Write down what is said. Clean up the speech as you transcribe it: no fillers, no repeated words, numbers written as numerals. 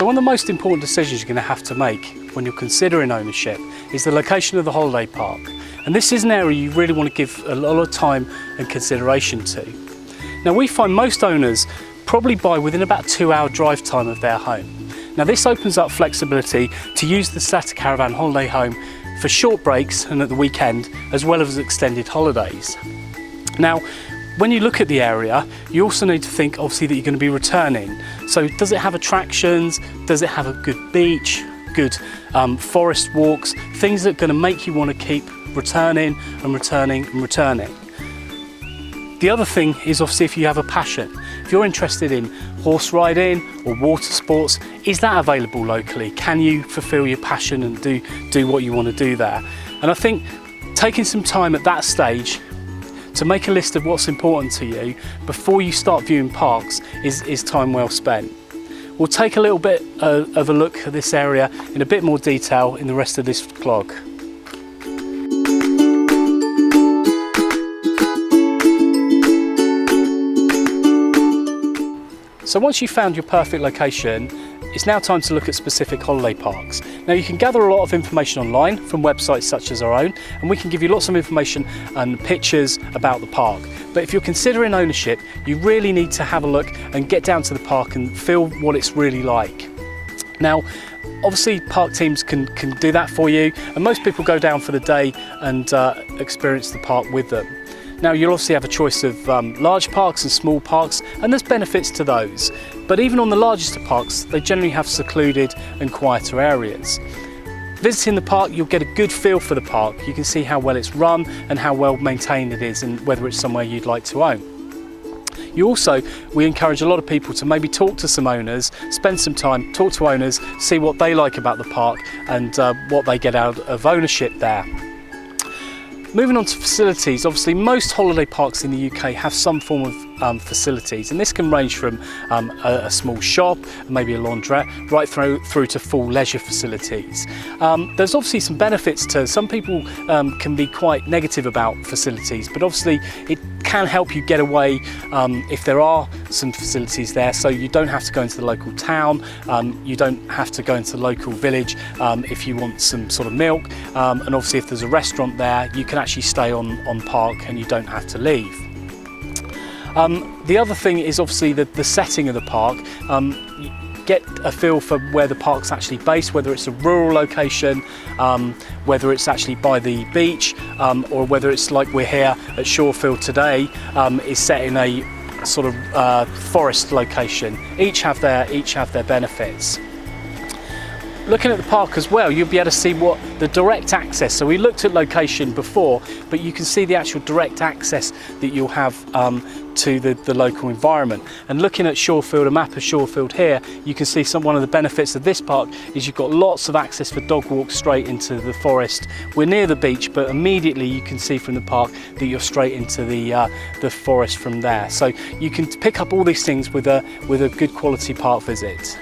So one of the most important decisions you're going to have to make when you're considering ownership is the location of the holiday park. And this is an area you really want to give a lot of time and consideration to. Now we find most owners probably buy within about 2-hour drive time of their home. Now this opens up flexibility to use the Static Caravan holiday home for short breaks and at the weekend, as well as extended holidays. Now, when you look at the area, you also need to think obviously that you're going to be returning. So does it have attractions? Does it have a good beach? Good forest walks? Things that are going to make you want to keep returning and returning and returning. The other thing is obviously if you have a passion. If you're interested in horse riding or water sports, is that available locally? Can you fulfill your passion and do what you want to do there? And I think taking some time at that stage to make a list of what's important to you before you start viewing parks is time well spent. We'll take a little bit of a look at this area in a bit more detail in the rest of this vlog. So once you've found your perfect location, it's now time to look at specific holiday parks. Now you can gather a lot of information online from websites such as our own, and we can give you lots of information and pictures about the park. But if you're considering ownership, you really need to have a look and get down to the park and feel what it's really like. Now, obviously park teams can do that for you, and most people go down for the day and experience the park with them. Now you'll obviously have a choice of large parks and small parks, and there's benefits to those. But even on the largest of parks, they generally have secluded and quieter areas. Visiting the park, you'll get a good feel for the park. You can see how well it's run and how well maintained it is, and whether it's somewhere you'd like to own. We encourage a lot of people to maybe talk to some owners, spend some time, talk to owners, see what they like about the park and what they get out of ownership there. Moving on to facilities, obviously most holiday parks in the UK have some form of facilities, and this can range from a small shop, maybe a laundrette, right through to full leisure facilities. There's obviously some benefits to some people can be quite negative about facilities, but obviously it can help you get away if there are some facilities there, so you don't have to go into the local town, you don't have to go into the local village if you want some sort of milk, and obviously if there's a restaurant there, you can actually stay on park and you don't have to leave. The other thing is obviously the setting of the park. Get a feel for where the park's actually based, whether it's a rural location, whether it's actually by the beach, or whether it's like we're here at Shorefield today, is set in a sort of forest location. Each have their benefits. Looking at the park as well, you'll be able to see what the direct access, so we looked at location before, but you can see the actual direct access that you'll have to the local environment. And looking at Shorefield, a map of Shorefield here, you can see one of the benefits of this park is you've got lots of access for dog walks straight into the forest. We're near the beach, but immediately you can see from the park that you're straight into the forest from there. So you can pick up all these things with a good quality park visit.